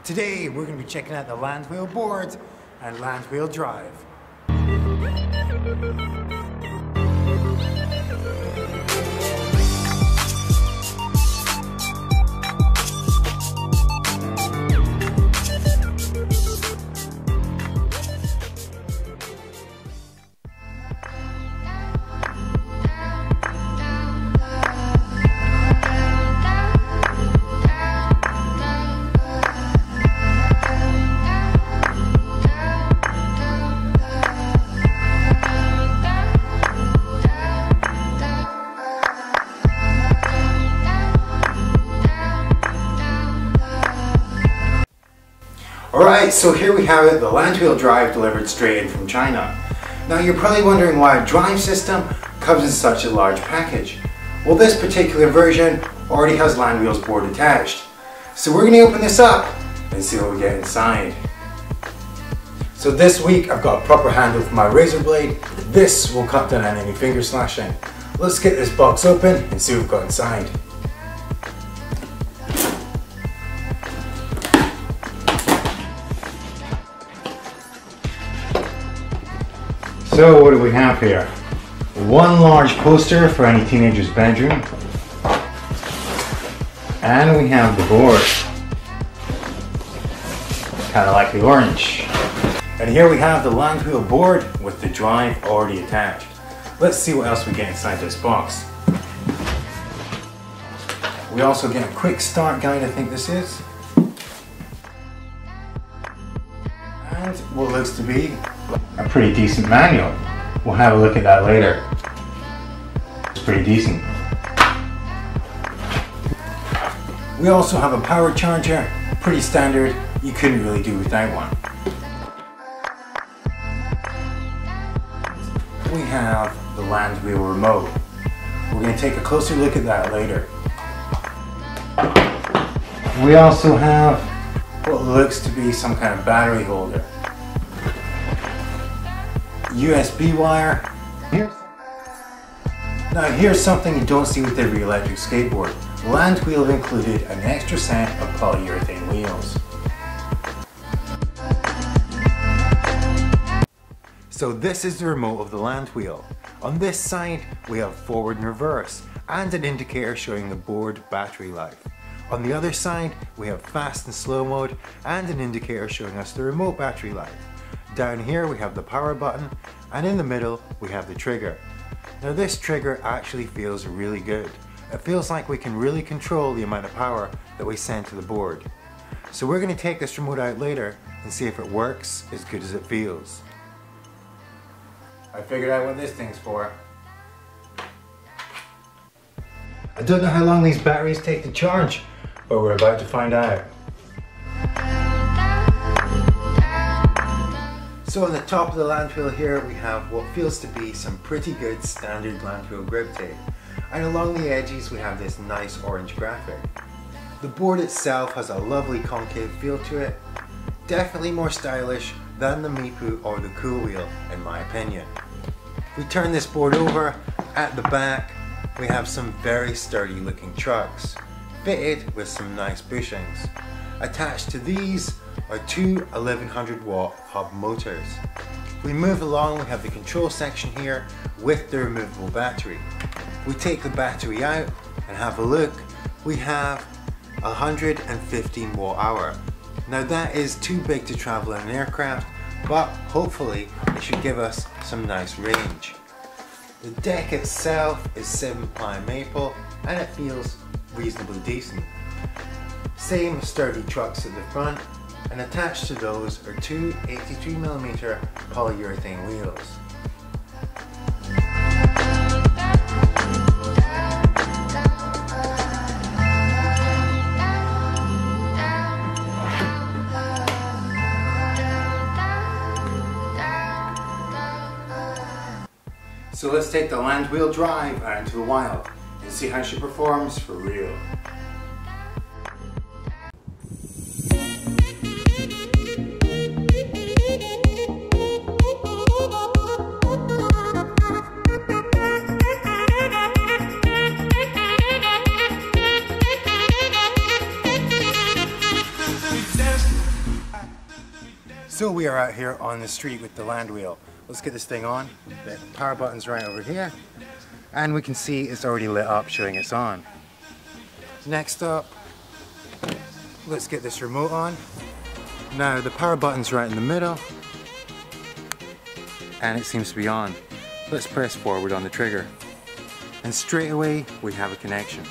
Today we're going to be checking out the Landwheel board and Landwheel Drive. Alright, so here we have it, the Landwheel Drive delivered straight in from China. Now you're probably wondering why a drive system comes in such a large package. Well, this particular version already has Landwheel's board attached. So we're going to open this up and see what we get inside. So this week I've got a proper handle for my razor blade. This will cut down on any finger slashing. Let's get this box open and see what we've got inside. So what do we have here? One large poster for any teenager's bedroom. And we have the board. Kind of like the orange. And here we have the Landwheel board with the drive already attached. Let's see what else we get inside this box. We also get a quick start guide, I think this is. And what looks to be a pretty decent manual. We'll have a look at that later. It's pretty decent. We also have a power charger, pretty standard. You couldn't really do without one. We have the Landwheel remote. We're going to take a closer look at that later. We also have what looks to be some kind of battery holder. USB wire. Now here's something you don't see with every electric skateboard. Landwheel have included an extra set of polyurethane wheels. So this is the remote of the Landwheel. On this side we have forward and reverse and an indicator showing the board battery life. On the other side we have fast and slow mode and an indicator showing us the remote battery life. Down here we have the power button and in the middle we have the trigger. Now this trigger actually feels really good. It feels like we can really control the amount of power that we send to the board. So we're going to take this remote out later and see if it works as good as it feels. I figured out what this thing's for. I don't know how long these batteries take to charge, but we're about to find out. So on the top of the Landwheel here we have what feels to be some pretty good standard Landwheel grip tape. And along the edges we have this nice orange graphic. The board itself has a lovely concave feel to it. Definitely more stylish than the Mipu or the Cool Wheel in my opinion. If we turn this board over, at the back we have some very sturdy looking trucks, fitted with some nice bushings. Attached to these are two 1100 watt hub motors. If we move along we have the control section here with the removable battery. If we take the battery out and have a look, we have 115 watt hour. Now that is too big to travel in an aircraft, but hopefully it should give us some nice range. The deck itself is 7-ply maple and it feels reasonably decent. Same sturdy trucks at the front, and attached to those are two 83mm polyurethane wheels. So let's take the Landwheel Drive out into the wild and see how she performs for real. Dance So we are out here on the street with the Landwheel. Let's get this thing on. The power button's right over here. And we can see it's already lit up, showing it's on. Next up, let's get this remote on. Now the power button's right in the middle. And it seems to be on. Let's press forward on the trigger. And straight away, we have a connection.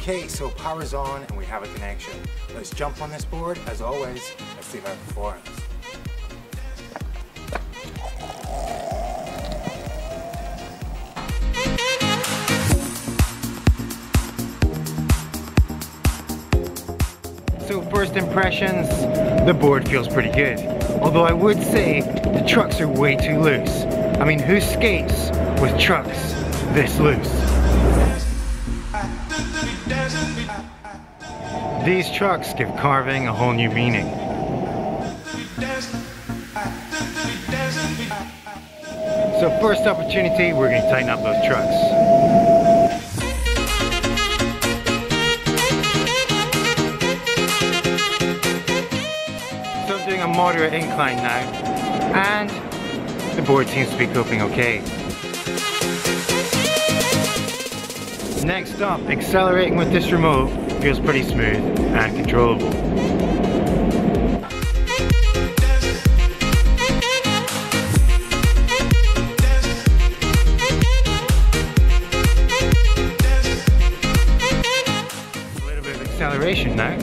Okay, so power's on and we have a connection. Let's jump on this board. As always, let's see how it performs. So first impressions, the board feels pretty good. Although I would say the trucks are way too loose. I mean, who skates with trucks this loose? These trucks give carving a whole new meaning. So first opportunity, we're going to tighten up those trucks. So I'm doing a moderate incline now, and the board seems to be coping okay. Next up, accelerating with this remote feels pretty smooth and controllable. A little bit of acceleration now.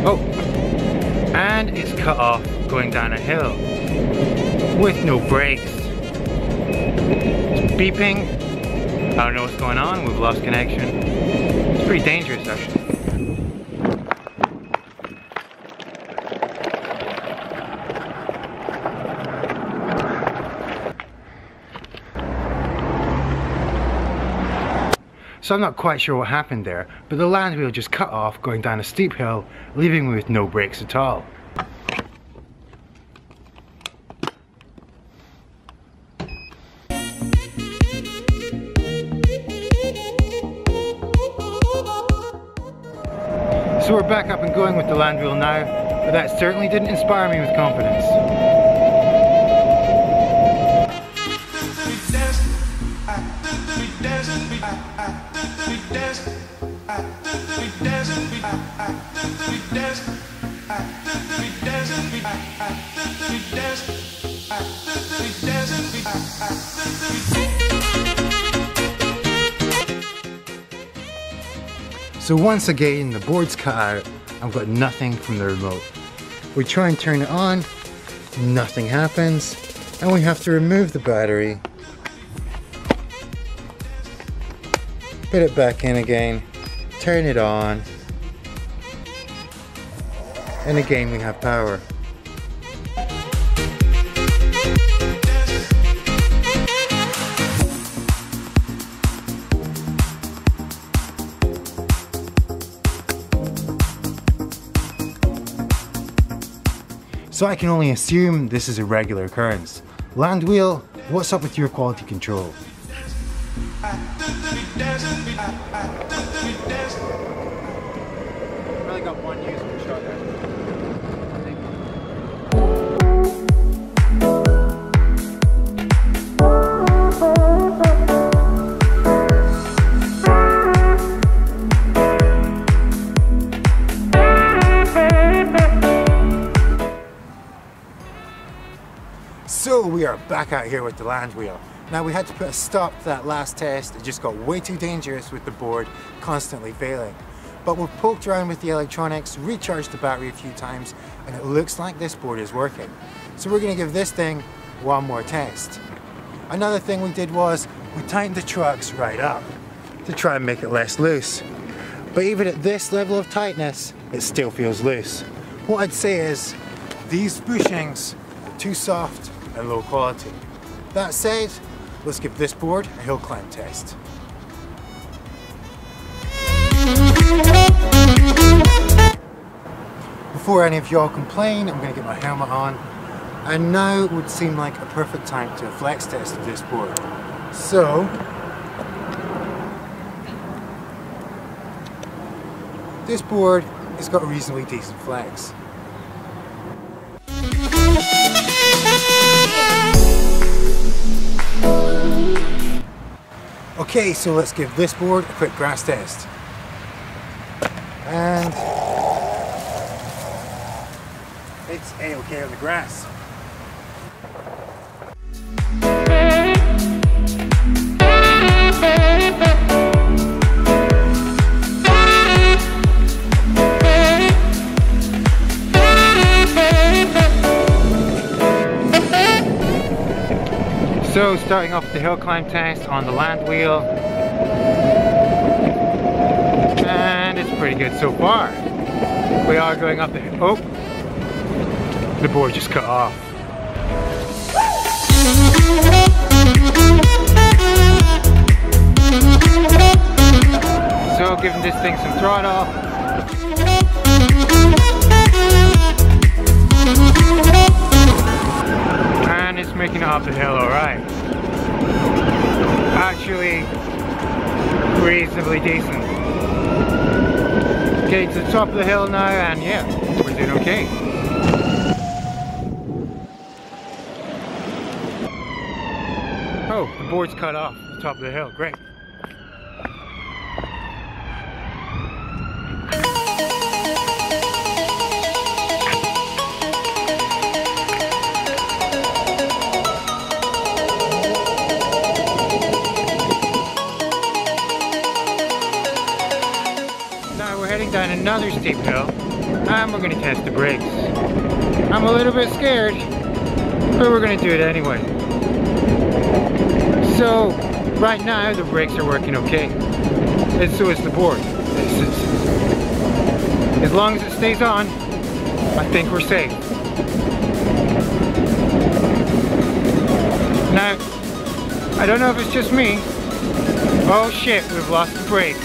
Oh, and it's cut off going down a hill with no brakes. It's beeping. I don't know what's going on, we've lost connection. It's pretty dangerous actually. So I'm not quite sure what happened there, but the Landwheel just cut off going down a steep hill, leaving me with no brakes at all. So we're back up and going with the Landwheel now, but that certainly didn't inspire me with confidence. So once again, the board's cut out. I've got nothing from the remote. We try and turn it on, nothing happens, and we have to remove the battery, put it back in again, turn it on, and again we have power. So I can only assume this is a regular occurrence. Landwheel, what's up with your quality control? Really got one usable shot there. So we are back out here with the Landwheel. Now we had to put a stop to that last test. It just got way too dangerous with the board constantly failing. But we've poked around with the electronics, recharged the battery a few times, and it looks like this board is working. So we're going to give this thing one more test. Another thing we did was we tightened the trucks right up to try and make it less loose. But even at this level of tightness, it still feels loose. What I'd say is these bushings are too soft and low quality. That said, let's give this board a hill climb test. Before any of y'all complain, I'm going to get my helmet on, and now would seem like a perfect time to flex test this board. So, this board has got a reasonably decent flex. Okay, so let's give this board a quick grass test. And it's A-okay on the grass. So starting off with the hill climb test on the Landwheel, and it's pretty good so far. We are going up the hill. Oh, the board just cut off. So giving this thing some throttle. And it's making it up the hill alright. Actually, reasonably decent. Okay, to the top of the hill now, and yeah, we're doing okay. Oh, the board's cut off at the top of the hill, great. Down another steep hill, and we're going to test the brakes. I'm a little bit scared, but we're going to do it anyway. So right now the brakes are working okay, and so is the board. As long as it stays on, I think we're safe. Now, I don't know if it's just me. Oh shit, we've lost the brakes.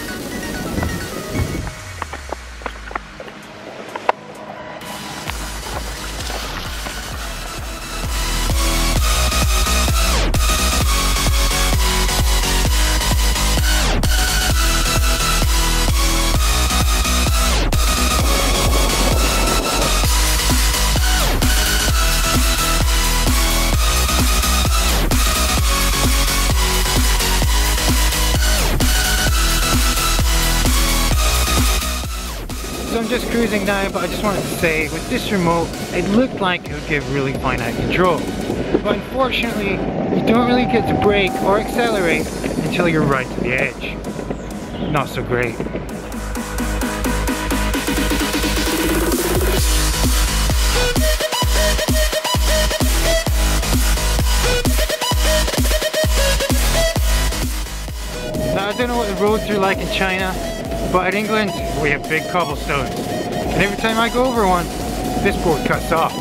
So I'm just cruising now, but I just wanted to say, with this remote, it looked like it would give really finite control. But unfortunately, you don't really get to brake or accelerate until you're right to the edge. Not so great. Now I don't know what the roads are like in China, but in England we have big cobblestones, and every time I go over one, this board cuts off.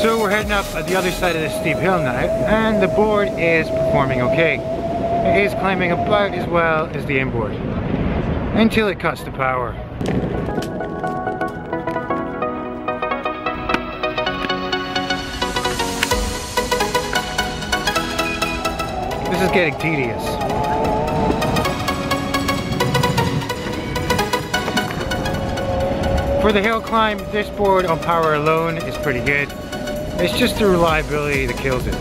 So we're heading up at the other side of this steep hill now, and the board is performing okay. It is climbing about as well as the inboard, until it cuts the power. This is getting tedious. For the hill climb, this board on power alone is pretty good. It's just the reliability that kills it.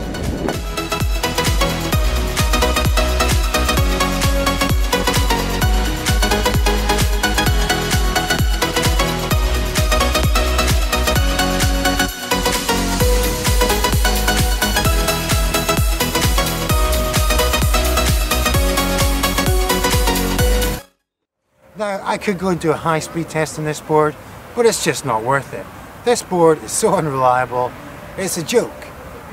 Now, I could go and do a high-speed test on this board, but it's just not worth it. This board is so unreliable, it's a joke.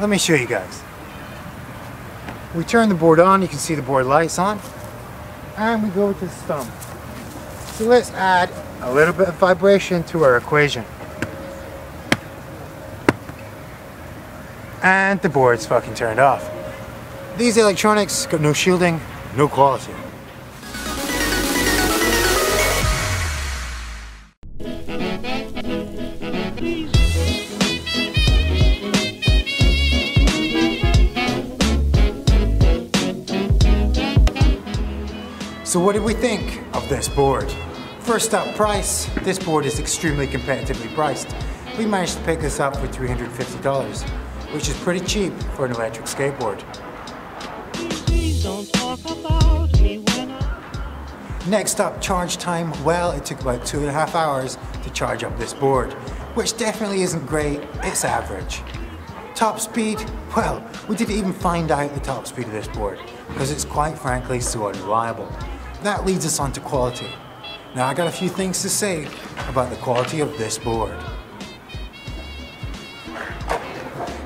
Let me show you guys. We turn the board on, you can see the board lights on, and we go to the stump. So let's add a little bit of vibration to our equation. And the board's fucking turned off. These electronics got no shielding, no quality. So what did we think of this board? First up, price. This board is extremely competitively priced. We managed to pick this up for $350, which is pretty cheap for an electric skateboard. Next up, charge time. Well, it took about 2.5 hours to charge up this board, which definitely isn't great, it's average. Top speed, well, we didn't even find out the top speed of this board because it's quite frankly so unreliable. That leads us on to quality. Now I got a few things to say about the quality of this board.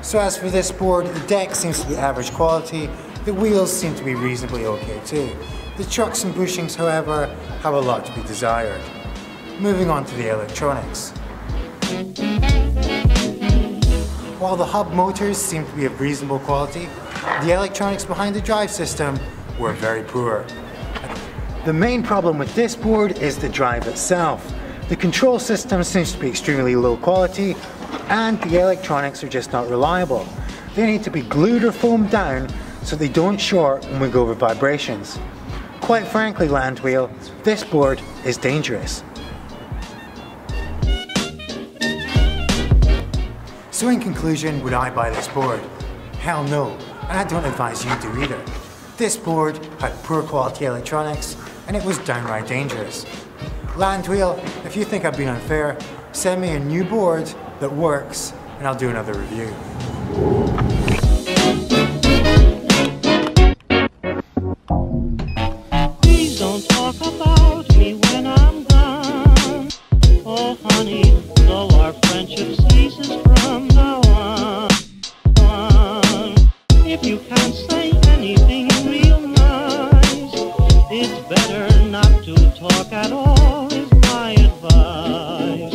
So as for this board, the deck seems to be average quality, the wheels seem to be reasonably okay too. The trucks and bushings, however, have a lot to be desired. Moving on to the electronics. While the hub motors seem to be of reasonable quality, the electronics behind the drive system were very poor. The main problem with this board is the drive itself. The control system seems to be extremely low quality and the electronics are just not reliable. They need to be glued or foamed down so they don't short when we go over vibrations. Quite frankly, Landwheel, this board is dangerous. So in conclusion, would I buy this board? Hell no, and I don't advise you to either. This board had poor quality electronics and it was downright dangerous. Landwheel, if you think I've been unfair, send me a new board that works and I'll do another review. Please don't talk about me when I'm gone. Oh honey, though our friendship ceases from now on. If you can't say anything real nice, it's better not to talk at all, is my advice.